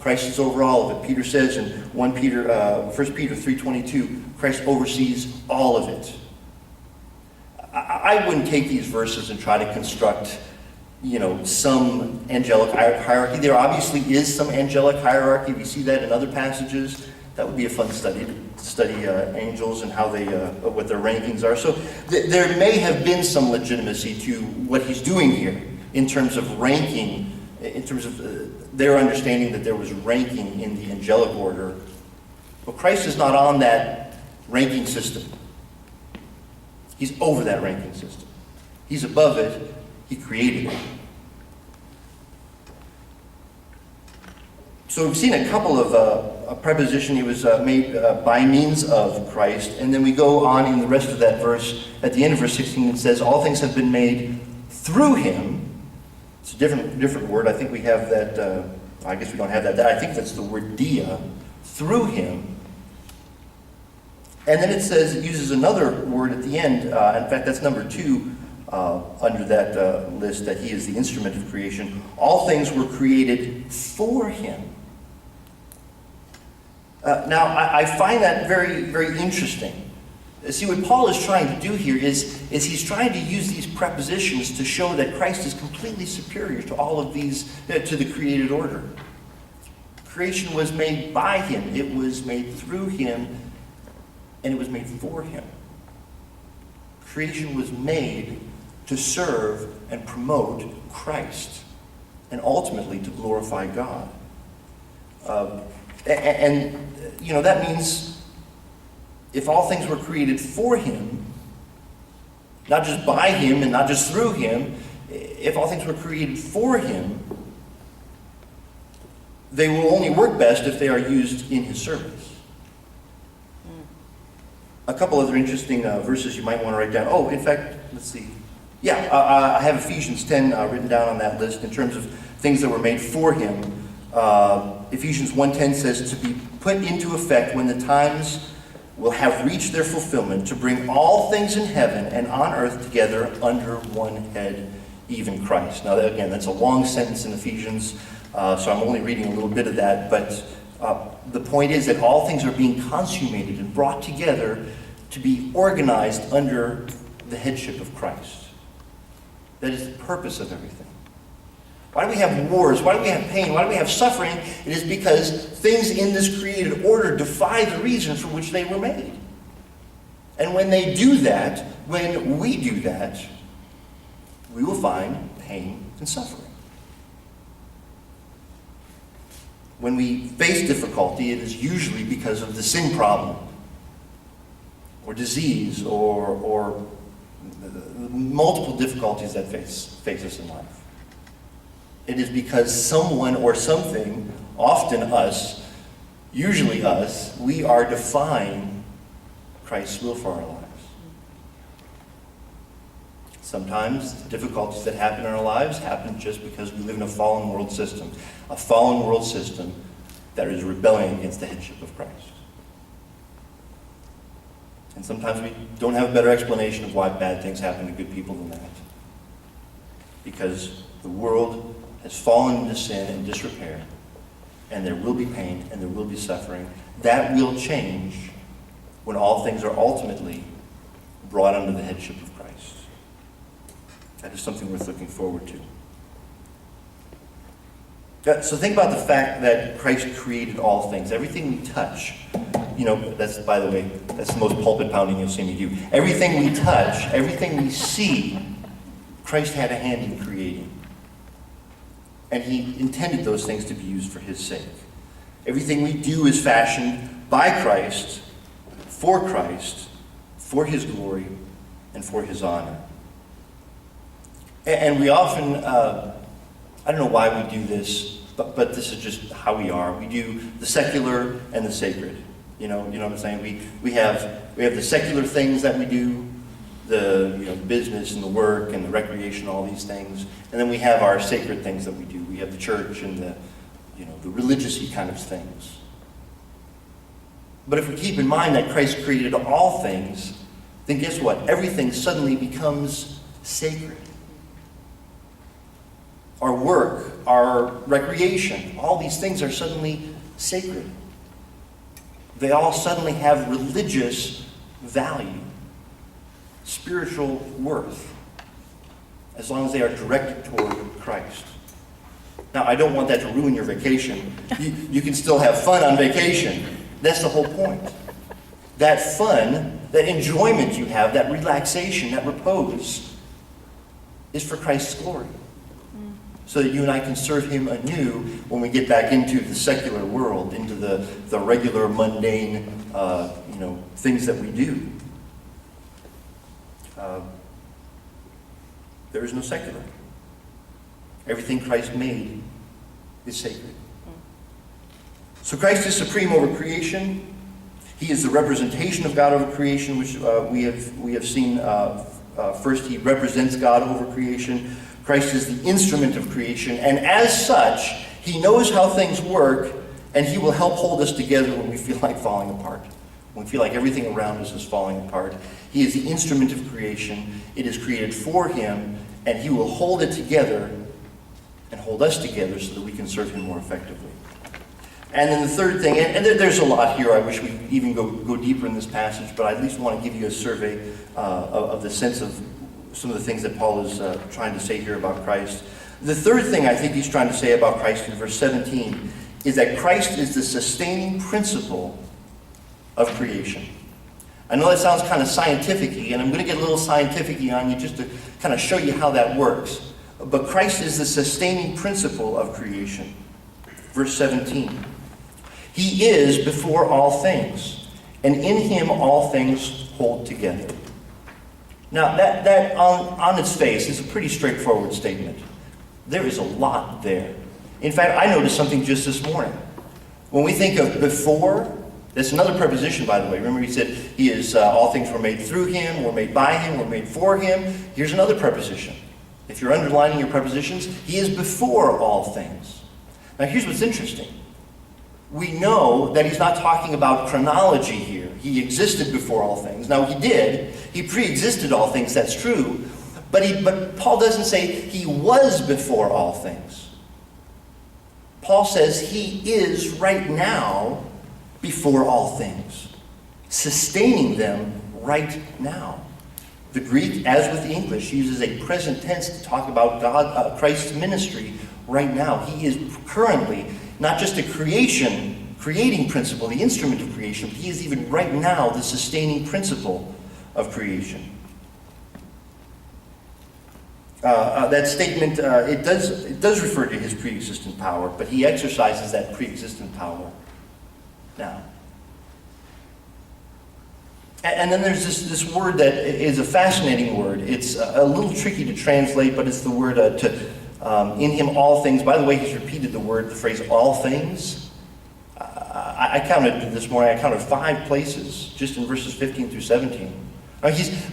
Christ is over all of it. Peter says in 1 Peter 3:22, Christ oversees all of it. I wouldn't take these verses and try to construct, some angelic hierarchy. There obviously is some angelic hierarchy. We see that in other passages. That would be a fun study, to study angels and how they, what their rankings are. So there may have been some legitimacy to what he's doing here in terms of ranking, in terms of their understanding that there was ranking in the angelic order. But Christ is not on that ranking system. He's over that ranking system. He's above it. He created it. So we've seen a couple of a preposition. He was made by means of Christ. And then we go on in the rest of that verse. At the end of verse 16, it says, all things have been made through him. It's a different word. I think we have that. I guess we don't have that. I think that's the word dia. Through him. And then it says, it uses another word at the end. In fact, that's number 2 under that list, that he is the instrument of creation. All things were created for him. Now, I find that very, very interesting. See, what Paul is trying to do here is he's trying to use these prepositions to show that Christ is completely superior to all of these, to the created order. Creation was made by him. It was made through him. And it was made for him. Creation was made to serve and promote Christ, and ultimately to glorify God. That means if all things were created for him, not just by him and not just through him, if all things were created for him, they will only work best if they are used in his service. A couple other interesting verses you might want to write down. Oh, in fact, let's see. Yeah, I have Ephesians 10 written down on that list in terms of things that were made for him. Ephesians 1:10 says, to be put into effect when the times will have reached their fulfillment, to bring all things in heaven and on earth together under one head, even Christ. Now, again, that's a long sentence in Ephesians, so I'm only reading a little bit of that, but the point is that all things are being consummated and brought together to be organized under the headship of Christ. That is the purpose of everything. Why do we have wars? Why do we have pain? Why do we have suffering? It is because things in this created order defy the reason for which they were made. And when they do that, when we do that, we will find pain and suffering. When we face difficulty, it is usually because of the sin problem, or disease, or multiple difficulties that face us in life. It is because someone or something, often us, usually us, we are defying Christ's will for our lives. Sometimes the difficulties that happen in our lives happen just because we live in a fallen world system that is rebelling against the headship of Christ. And sometimes we don't have a better explanation of why bad things happen to good people than that. Because the world has fallen into sin and disrepair, and there will be pain and there will be suffering. That will change when all things are ultimately brought under the headship of Christ. That is something worth looking forward to. So think about the fact that Christ created all things. Everything we touch, that's, by the way, that's the most pulpit pounding you'll see me do. Everything we touch, everything we see, Christ had a hand in creating. And he intended those things to be used for his sake. Everything we do is fashioned by Christ, for his glory, and for his honor. And we often, I don't know why we do this, but this is just how we are. We do the secular and the sacred. You know what I'm saying? We have the secular things that we do, the business and the work and the recreation, all these things, and then we have our sacred things that we do. We have the church and the religious-y kind of things. But if we keep in mind that Christ created all things, then guess what? Everything suddenly becomes sacred. our work, our recreation, all these things are suddenly sacred. They all suddenly have religious value, spiritual worth, as long as they are directed toward Christ. Now, I don't want that to ruin your vacation. You can still have fun on vacation. That's the whole point. That fun, that enjoyment you have, that relaxation, that repose, is for Christ's glory. So that you and I can serve Him anew when we get back into the secular world, into the regular, mundane, things that we do. There is no secular. Everything Christ made is sacred. So Christ is supreme over creation. He is the representation of God over creation, which we have seen. First, He represents God over creation. Christ is the instrument of creation, and as such, He knows how things work, and He will help hold us together when we feel like falling apart. When we feel like everything around us is falling apart. He is the instrument of creation. It is created for Him, and He will hold it together and hold us together so that we can serve Him more effectively. And then the third thing, and there's a lot here. I wish we even go deeper in this passage, but I at least want to give you a survey of the sense of some of the things that Paul is trying to say here about Christ. The third thing I think he's trying to say about Christ in verse 17 is that Christ is the sustaining principle of creation. I know that sounds kind of scientific-y, and I'm going to get a little scientific-y on you just to kind of show you how that works. But Christ is the sustaining principle of creation. Verse 17. He is before all things, and in Him all things hold together. Now, that on its face is a pretty straightforward statement. There is a lot there. In fact, I noticed something just this morning. When we think of before, that's another preposition, by the way. Remember, he said, He is, all things were made through Him, were made by Him, were made for Him. Here's another preposition. If you're underlining your prepositions, He is before all things. Now, here's what's interesting. We know that he's not talking about chronology here. He existed before all things. Now, He did. He pre-existed all things, that's true. But Paul doesn't say He was before all things. Paul says He is right now before all things, sustaining them right now. The Greek, as with the English, uses a present tense to talk about Christ's ministry right now. He is currently not just a creating principle, the instrument of creation, but He is even right now the sustaining principle of creation. That statement, it does refer to His pre-existent power, but He exercises that pre-existent power now. And then there's this word that is a fascinating word. It's a little tricky to translate, but it's the word in Him all things. By the way, he's repeated the phrase all things. I counted this morning, I counted 5 places just in verses 15 through 17.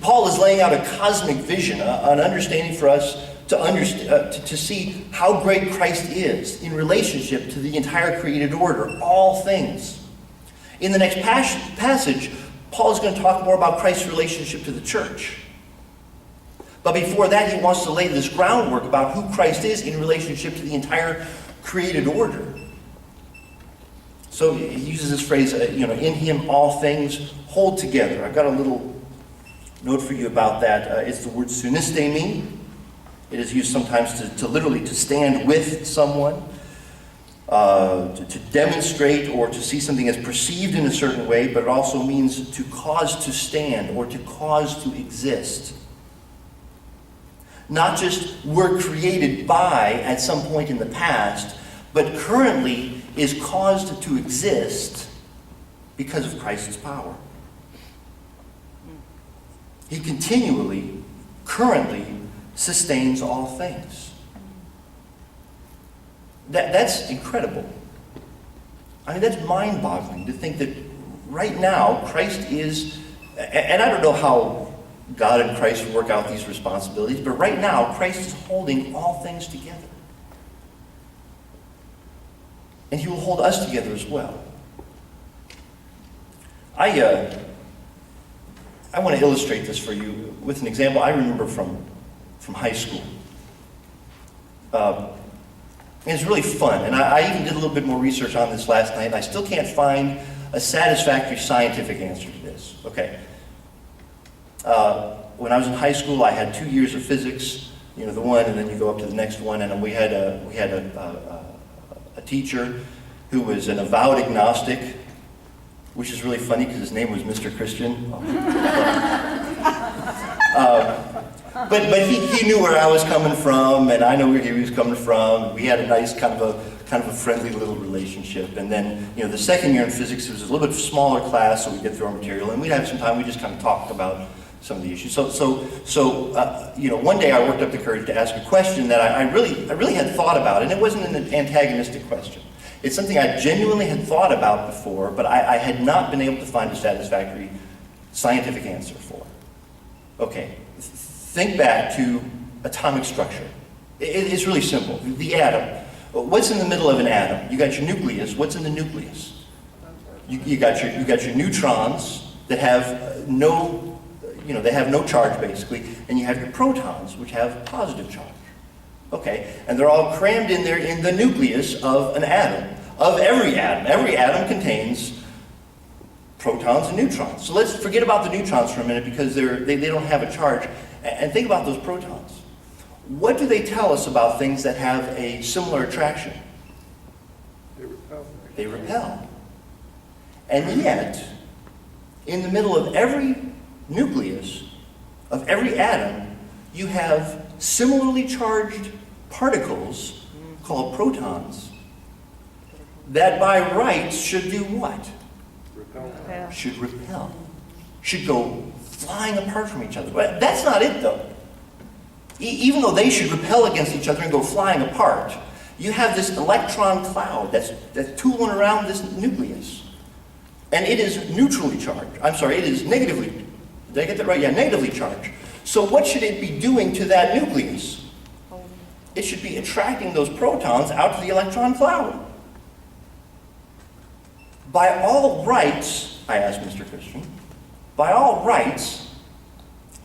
Paul is laying out a cosmic vision, an understanding for us to see how great Christ is in relationship to the entire created order, all things. In the next passage, Paul is going to talk more about Christ's relationship to the church. But before that, he wants to lay this groundwork about who Christ is in relationship to the entire created order. So he uses this phrase, in Him all things hold together. I've got a little note for you about that. It's the word sunistemi. It is used sometimes to literally to stand with someone, to demonstrate or to see something as perceived in a certain way, but it also means to cause to stand or to cause to exist. Not just were created by at some point in the past, but currently is caused to exist because of Christ's power. He continually, currently, sustains all things. That's incredible. I mean, that's mind-boggling to think that right now Christ is, and I don't know how God and Christ work out these responsibilities, but right now Christ is holding all things together. And He will hold us together as well. I want to illustrate this for you with an example I remember from high school. And it's really fun. And I even did a little bit more research on this last night, and I still can't find a satisfactory scientific answer to this. Okay. When I was in high school, I had 2 years of physics, you know, the one, and then you go up to the next one, and we had a teacher who was an avowed agnostic, which is really funny because his name was Mr. Christian. But he knew where I was coming from, and I knew where he was coming from. We had a nice kind of a friendly little relationship. And then, you know, the second year in physics, it was a little bit smaller class, so we'd get through our material, and we'd have some time. We just kind of talked about some of the issues. So you know, one day I worked up the courage to ask a question that I really had thought about, and it wasn't an antagonistic question. It's something I genuinely had thought about before, but I had not been able to find a satisfactory scientific answer for. Okay, think back to atomic structure. It's really simple. The atom. What's in the middle of an atom? You got your nucleus. What's in the nucleus? You got your neutrons that have no charge basically, and you have your protons, which have positive charge. Okay, and they're all crammed in there in the nucleus of an atom. Of every atom. Every atom contains protons and neutrons. So let's forget about the neutrons for a minute because they don't have a charge. And think about those protons. What do they tell us about things that have a similar attraction? They repel. They repel. And yet, in the middle of every nucleus, of every atom, you have similarly charged particles called protons that by rights should do what? Repel. Should repel. Should go flying apart from each other. But that's not it though. Even though they should repel against each other and go flying apart, you have this electron cloud that's tooling around this nucleus. And it is neutrally charged. I'm sorry, it is negatively. Did I get that right? Yeah, negatively charged. So what should it be doing to that nucleus? It should be attracting those protons out to the electron cloud. By all rights, I asked Mr. Christian, by all rights,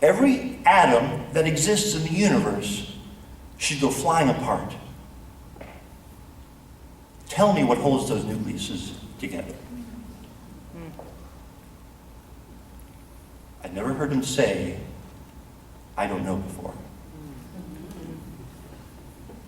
every atom that exists in the universe should go flying apart. Tell me what holds those nucleuses together. I'd never heard him say, I don't know before.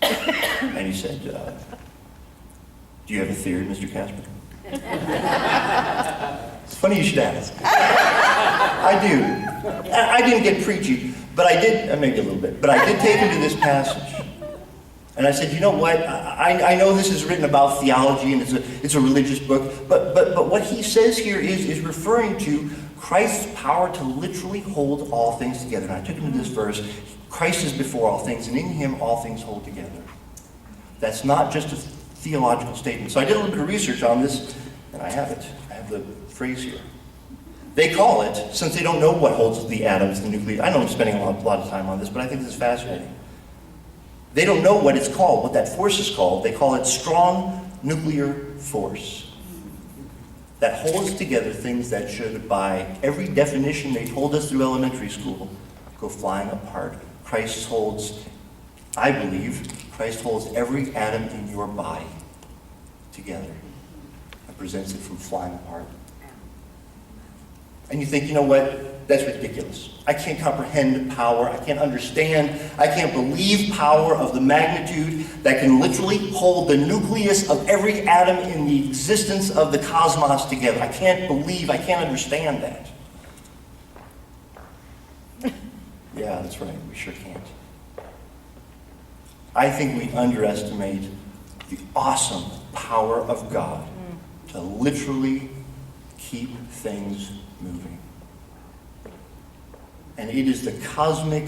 And he said, do you have a theory, Mr. Casper? It's funny you should ask. I do. I didn't get preachy, but I did, maybe a little bit, but I did take him to this passage. And I said, you know what, I know this is written about theology and it's a religious book, but what he says here is referring to Christ's power to literally hold all things together. And I took him to this verse, Christ is before all things, and in him all things hold together. That's not just a theological statement. So I did a little bit of research on this, and I have it. I have the phrase here. They call it, since they don't know what holds the atoms, the nucleus. I know I'm spending a lot of time on this, but I think this is fascinating. They don't know what it's called, what that force is called. They call it strong nuclear force. That holds together things that should, by every definition they told us through elementary school, go flying apart. Christ holds, I believe, Christ holds every atom in your body together and prevents it from flying apart. And you think, you know what? That's ridiculous. I can't comprehend power. I can't understand. I can't believe power of the magnitude that can literally hold the nucleus of every atom in the existence of the cosmos together. I can't believe, I can't understand that. Yeah, that's right. We sure can't. I think we underestimate the awesome power of God to literally keep things moving. And it is the cosmic,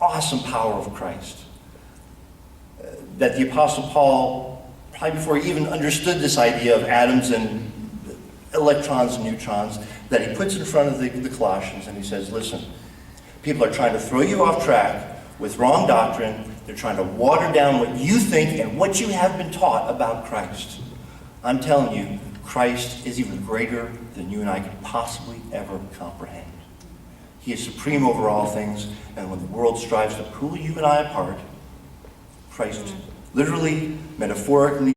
awesome power of Christ that the Apostle Paul, probably before he even understood this idea of atoms and electrons and neutrons, that he puts in front of the Colossians and he says, listen, people are trying to throw you off track with wrong doctrine. They're trying to water down what you think and what you have been taught about Christ. I'm telling you, Christ is even greater than you and I could possibly ever comprehend. He is supreme over all things, and when the world strives to pull you and I apart, Christ literally, metaphorically,